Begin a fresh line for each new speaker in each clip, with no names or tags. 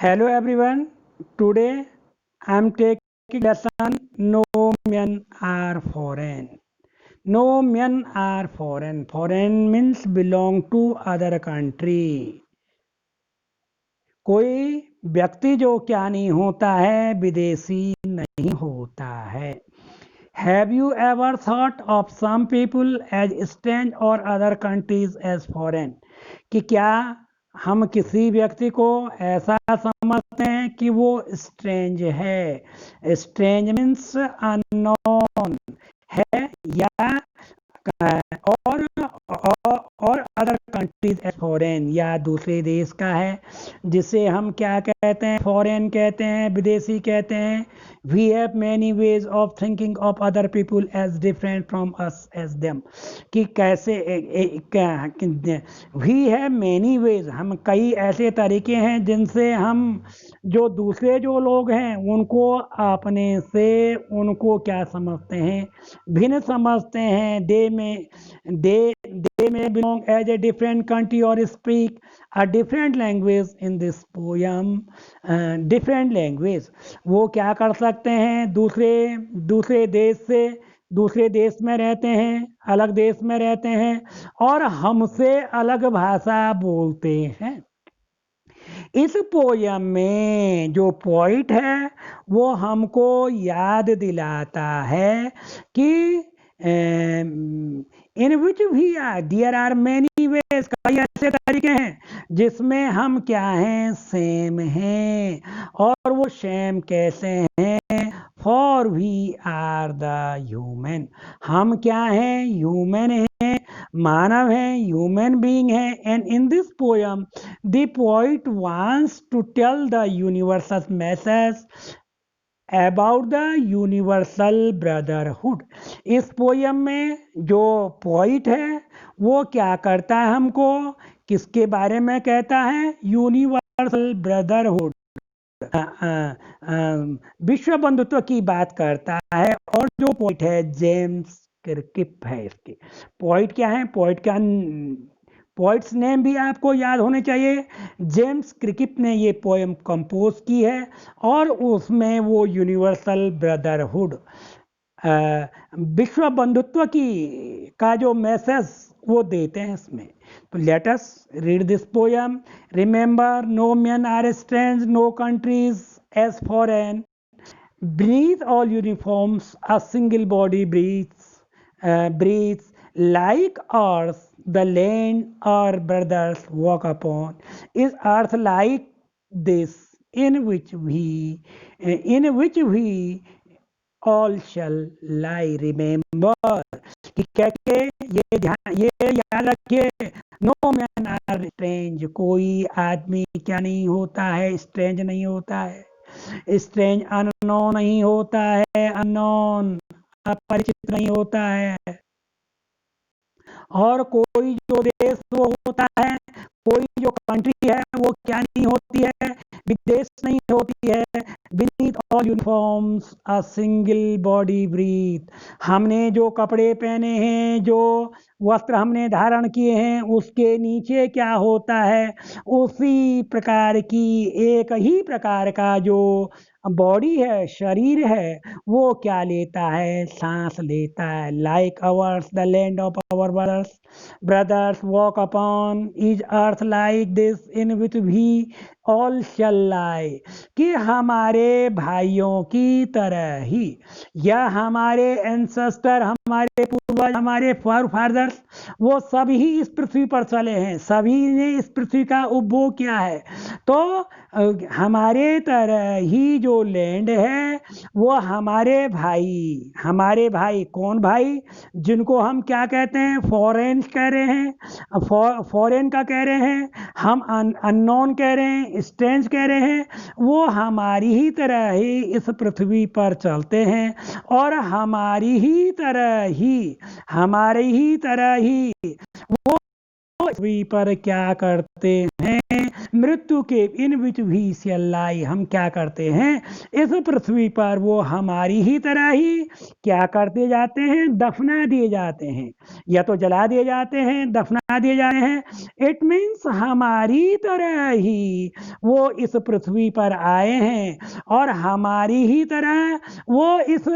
Hello everyone. Today I am taking lesson No Men Are Foreign. No men are foreign. Foreign means belong to other country. कोई व्यक्ति जो क्या नहीं होता है, विदेशी नहीं होता है. Have you ever thought of some people as strange or other countries as foreign? कि क्या हम किसी व्यक्ति को ऐसा समझते हैं कि वो स्ट्रेंज है. स्ट्रेंज मीन्स अननोन है या और और अदर कंट्रीज एज फॉरेन या दूसरे देश का है, जिसे हम क्या कहते हैं, फॉरेन कहते हैं, विदेशी कहते हैं. We have many ways of thinking of other people as different from us as them. कि कैसे वी हैव मैनी वेज, हम कई ऐसे तरीके हैं जिनसे हम जो दूसरे जो लोग हैं उनको अपने से उनको क्या समझते हैं, भिन्न समझते हैं. they may belong as a different country or speak a different language in this poem. different language, वो क्या कर सकते हैं, दूसरे देश में रहते हैं, अलग देश में रहते हैं और हमसे अलग भाषा बोलते हैं. इस पोयम में जो पोइट है वो हमको याद दिलाता है कि इन विच भी देयर आर मैनी वेज, कई ऐसे तरीके हैं जिसमें हम क्या हैं, सेम हैं. और वो सेम कैसे हैं, for we are the human, हम क्या हैं, ह्यूमन हैं, मानव हैं, ह्यूमन बीइंग है. And in this poem the poet wants to tell the universal message about the universal brotherhood. इस पोयम में जो पोइट है वो क्या करता है, हमको किसके बारे में कहता है, यूनिवर्सल ब्रदरहुड, विश्व बंधुत्व की बात करता है. और जो पोइट है जेम्स क्रिकिप है. इसके पोइट क्या है, पोइट्स नेम भी आपको याद होने चाहिए. जेम्स क्रिकिप ने ये पोएम कंपोज की है और उसमें वो यूनिवर्सल ब्रदरहुड, विश्व बंधुत्व का जो मैसेज वो देते हैं इसमें. तो let us read this poem. Remember, no man are strange, no countries as foreign. Beneath all uniforms, a single body breathes like earth, the land our brothers walk upon. Is earth like this in which we all shall lie? Remember, कि कहके ये याद रखिए, no man are strange, कोई आदमी क्या नहीं होता है, स्ट्रेंज नहीं होता है. स्ट्रेंज अननोन नहीं होता है, अननोन अपरिचित नहीं होता है. और कोई जो देश वो होता है, कोई जो कंट्री है वो क्या नहीं होती है, विदेश नहीं होती है. Beneath all uniforms a single body breathe. हमने जो कपड़े पहने हैं, जो वस्त्र हमने धारण किए हैं, उसके नीचे क्या होता है, उसी प्रकार की एक ही प्रकार का जो बॉडी है, शरीर है, वो क्या लेता है, सांस लेता है. Like ours the land of our brothers walk upon, is earth like this in which we all shall lie. कि हमारे भाइयों की तरह ही, या हमारे एंसेस्टर, हमारे पूर्वज, हमारे फादर्स, वो सभी इस पृथ्वी पर चले हैं, सभी ने इस पृथ्वी का उपभोग किया है. तो हमारे तरह ही जो लैंड है वो हमारे भाई कौन भाई, जिनको हम क्या कहते हैं, फॉरेन कह रहे हैं, फॉरेन का कह रहे हैं, हम अननोन कह रहे हैं, स्ट्रेंज कह रहे हैं. वो हमारी ही तरह ही इस पृथ्वी पर चलते हैं और हमारी ही तरह ही वो पृथ्वी पर क्या करते हैं, मृत्यु के इन विच वी शैल लाई, हम क्या करते हैं इस पृथ्वी पर, वो हमारी ही तरह ही क्या करते जाते हैं, दफना दिए जाते हैं, या तो जला दिए जाते हैं, दफना दिए जाते हैं। इट मीन्स हमारी तरह ही वो इस पृथ्वी पर आए हैं और हमारी ही तरह वो इस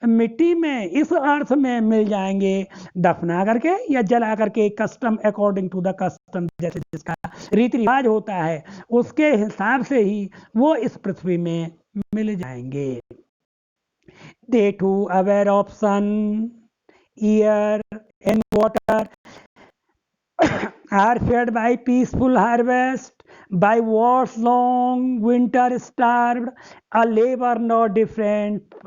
मिट्टी में, इस अर्थ में मिल जाएंगे, दफना करके या जला करके, custom according to the custom, जैसे जिसका रीति रिवाज होता है उसके हिसाब से ही वो इस पृथ्वी में मिल जाएंगे। They too aware of sun, air and water are fed by peaceful harvest, by wars long winter starved, a labor not different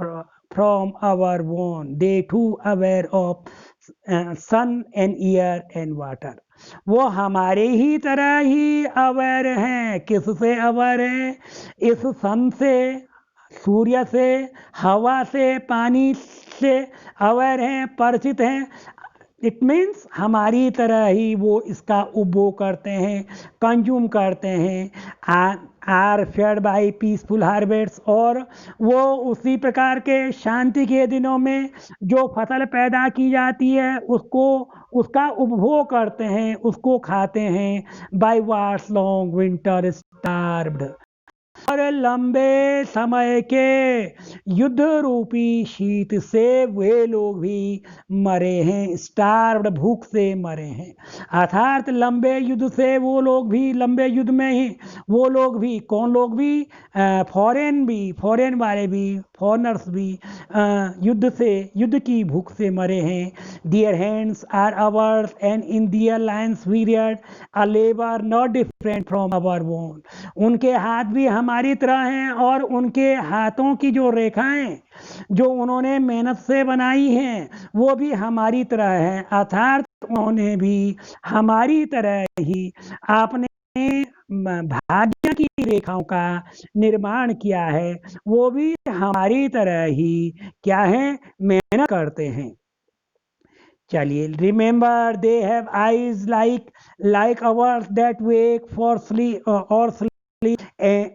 from our own. They too aware of sun and air and water. वो हमारे ही तरह ही aware हैं। किससे aware हैं? इस सन से, सूर्य से, हवा से, पानी से अवेयर हैं, परिचित हैं। इट मीन्स हमारी तरह ही वो इसका उपभोग करते हैं, कंज्यूम करते हैं। Are fed by peaceful harvest, और वो उसी प्रकार के शांति के दिनों में जो फसल पैदा की जाती है उसका उपभोग करते हैं, उसको खाते हैं। By wars long winter starved, और लंबे समय के युद्ध रूपी शीत से वे लोग भी मरे हैं, स्टार्व्ड, भूख से मरे हैं। अर्थात लंबे युद्ध से वो लोग भी, लंबे युद्ध में ही वो लोग भी, कौन लोग भी? फॉरेन वाले भी, फॉरेनर्स भी युद्ध की भूख से मरे हैं। Their hands are ours and in their lines period a labor not different from our own. उनके हाथ भी हमारी तरह हैं और उनके हाथों की जो रेखाएं जो उन्होंने मेहनत से बनाई हैं वो भी हमारी तरह हैं। अर्थात उन्होंने भी हमारी तरह ही अपने भाग्य की रेखाओं का निर्माण किया है, वो भी हमारी तरह ही क्या है, मेहनत करते हैं। चलिए, remember they have eyes like ours that wake for sleep और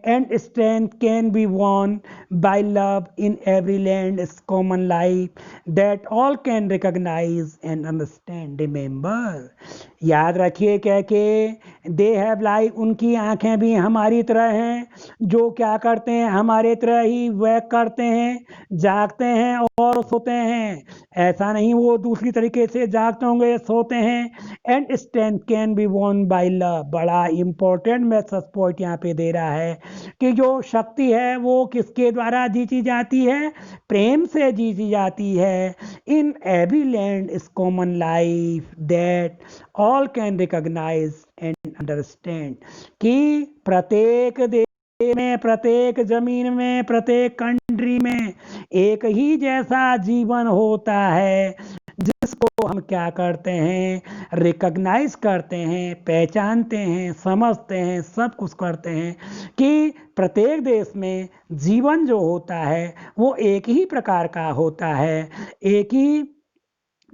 and strength can be won by love in every land is common life that all can recognize and understand. Remember, याद रखिए क्या कि दे हैव लाइक, उनकी आंखें भी हमारी तरह हैं, जो क्या करते हैं, हमारे तरह ही वैक करते हैं, जागते हैं और सोते हैं। ऐसा नहीं वो दूसरी तरीके से जागते होंगे, सोते हैं। And strength can be won by love, बड़ा इंपॉर्टेंट मैसेज पॉइंट यहाँ पे दे रहा है कि जो शक्ति है वो किसके द्वारा जीती जाती है? प्रेम से जीती जाती है। In every land is common life that all can recognise and understand, कि प्रत्येक देश में, प्रत्येक जमीन में, प्रत्येक कंट्री में एक ही जैसा जीवन होता है जिसको हम क्या करते हैं, रिकॉग्नाइज करते हैं, पहचानते हैं, समझते हैं, सब कुछ करते हैं कि प्रत्येक देश में जीवन जो होता है वो एक ही प्रकार का होता है, एक ही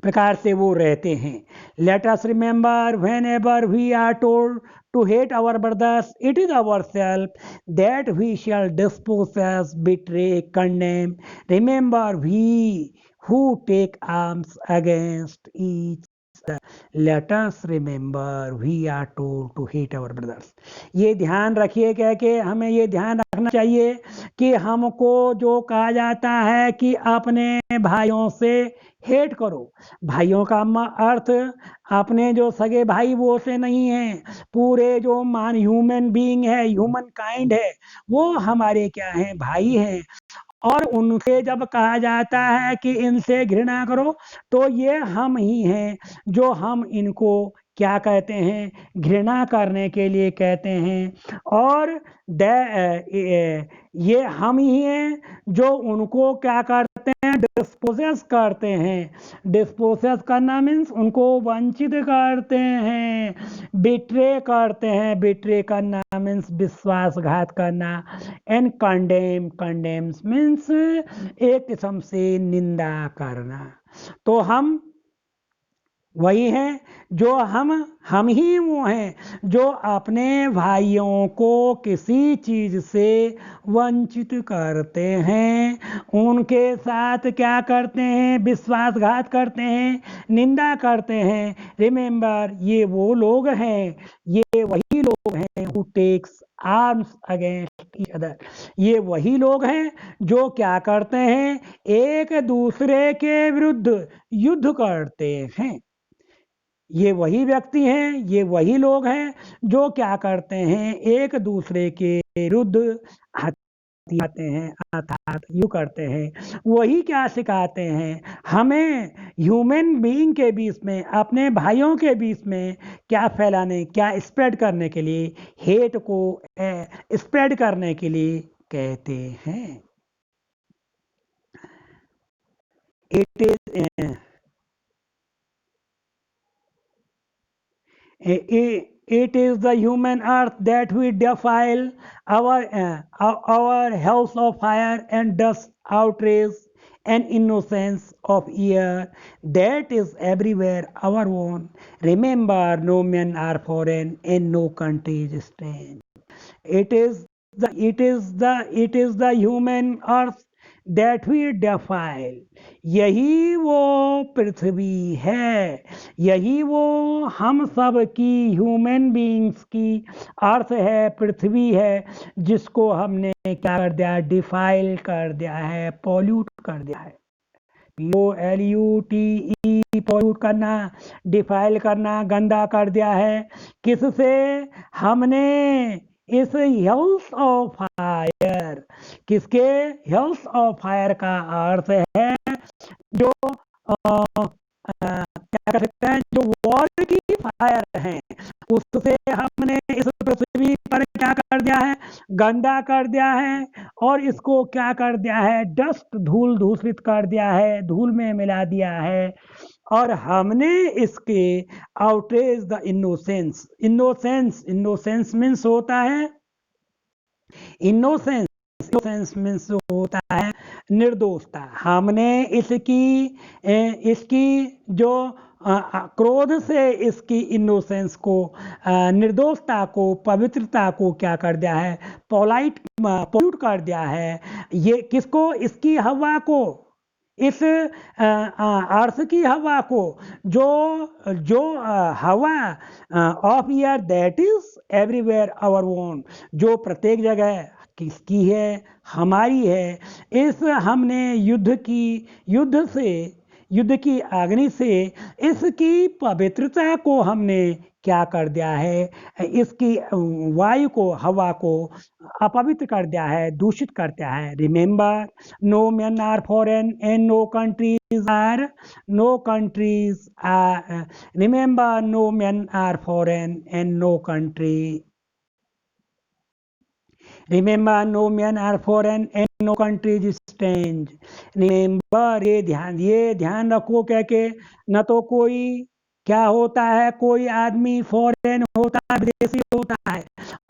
प्रकार से वो रहते हैं। Let us remember whenever we are told to hate our brothers, it is ourselves that we shall dispossess, betray, condemn. Remember, we who take arms against each other, let us remember we are told to hate our brothers. ये ध्यान रखिए क्या कि हमें ये ध्यान रखना चाहिए कि हमको जो कहा जाता है कि अपने भाइयों से हेट करो। भाइयों का अर्थ अपने जो सगे भाई वो से नहीं है, पूरे जो ह्यूमन बीइंग है, ह्यूमन काइंड है, वो हमारे क्या हैं, भाई हैं। और उनसे जब कहा जाता है कि इनसे घृणा करो, तो ये हम ही हैं जो हम इनको क्या कहते हैं, घृणा करने के लिए कहते हैं। और ये हम ही हैं जो उनको क्या करते हैं, डिस्पोजेस करते हैं। डिस्पोजेस करना मीन्स उनको वंचित करते हैं, बिट्रे करते हैं। बिट्रे करना मीन्स विश्वासघात करना। एंड कंडेम्स मीन्स एक किस्म से निंदा करना। तो हम वही है जो हम ही वो हैं जो अपने भाइयों को किसी चीज से वंचित करते हैं, उनके साथ क्या करते हैं, विश्वासघात करते हैं, निंदा करते हैं। रिमेंबर, ये वो लोग हैं, ये वही लोग हैं who takes arms against each other. ये वही लोग हैं जो क्या करते हैं, एक दूसरे के विरुद्ध युद्ध करते हैं। ये वही व्यक्ति हैं, ये वही लोग हैं जो क्या करते हैं, एक दूसरे के विरुद्ध हथियाते हैं, अर्थात युद्ध करते हैं। वही क्या सिखाते हैं हमें, ह्यूमन बीइंग के बीच में, अपने भाइयों के बीच में क्या फैलाने, क्या स्प्रेड करने के लिए, हेट को स्प्रेड करने के लिए कहते हैं। It is it is the human earth that we defile, our house of fire and dust, outrage and innocence of ear that is everywhere our own. Remember, no men are foreign and no country is strange. It is the human earth that we defile. यही वो पृथ्वी है, यही वो हम सब की, human beings की अर्थ है, पृथ्वी है, जिसको हमने क्या कर दिया, डिफाइल कर दिया है, पॉल्यूट कर दिया है। POLUTE, पॉल्यूट करना, डिफाइल करना, गंदा कर दिया है। किससे? हमने इस हेल्थ ऑफ फायर, किसके? हेल्थ ऑफ फायर का अर्थ है जो क्या कर सकते हैं, जो वॉर की फायर है, उससे हमने इस पृथ्वी पर क्या कर दिया है, गंदा कर दिया है, और इसको क्या कर दिया है, डस्ट, धूल दूषित कर दिया है, धूल में मिला दिया है। और हमने इसके outrage the innocence, innocence means होता है, इनोसेंस मीन्स होता है निर्दोषता। हमने इसकी जो क्रोध से इसकी इनोसेंस को, निर्दोषता को, पवित्रता को क्या कर दिया है, पॉल्यूट कर दिया है। ये किसको? इसकी हवा को, इस अर्थ की हवा को, जो जो हवा of air that is everywhere our own, जो प्रत्येक जगह किसकी है, हमारी है। इस हमने युद्ध की अग्नि से इसकी पवित्रता को हमने क्या कर दिया है, इसकी वायु को, हवा को अपवित्र कर दिया है, दूषित कर दिया है। Remember, no man are foreign and no countries are, remember, no man are foreign and no country, Remember, no men are foreign and no country is strange. Remember, ये ध्यान रखो, कह के न तो कोई क्या होता है, कोई आदमी फॉरेन होता है, विदेशी होता है,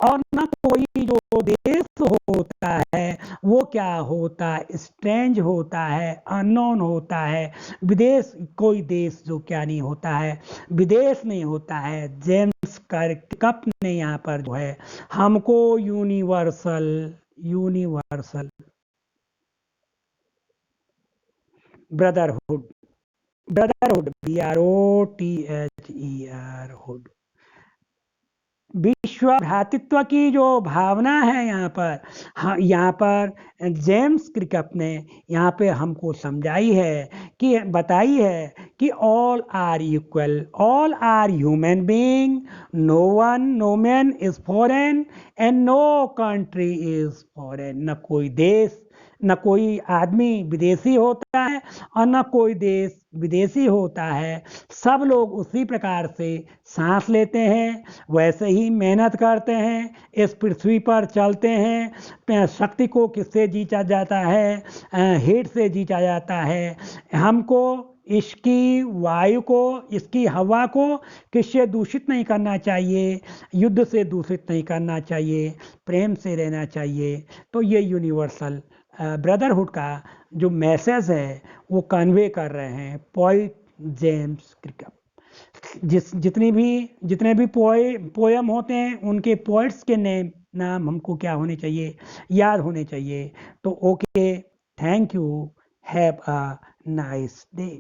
और न कोई जो देश होता है वो क्या होता है, स्ट्रेंज होता है, अननोन होता है। विदेश, कोई देश जो क्या नहीं होता है, विदेश नहीं होता है। जेम्स कप ने यहाँ पर जो है हमको यूनिवर्सल ब्रदरहुड, BROTHER हुड, विश्व भ्रातृत्व की जो भावना है यहाँ पर, यहाँ पर जेम्स क्रिकप ने यहाँ पे हमको समझाई है, कि बताई है कि all are equal, all are human being, no man is foreign and no country is foreign. न कोई देश, न कोई आदमी विदेशी होता है और न कोई देश विदेशी होता है। सब लोग उसी प्रकार से सांस लेते हैं, वैसे ही मेहनत करते हैं, इस पृथ्वी पर चलते हैं। शक्ति को किससे जीता जाता है? हेट से जीता जाता है। हमको इसकी वायु को, इसकी हवा को किससे दूषित नहीं करना चाहिए, युद्ध से दूषित नहीं करना चाहिए, प्रेम से रहना चाहिए। तो ये यूनिवर्सल ब्रदरहुड का जो मैसेज है वो कन्वे कर रहे हैं पोइट जेम्स क्रिकप। जितने भी पोयम होते हैं उनके पोइट्स के नाम हमको क्या होने चाहिए, याद होने चाहिए। तो okay, thank you, have a nice day.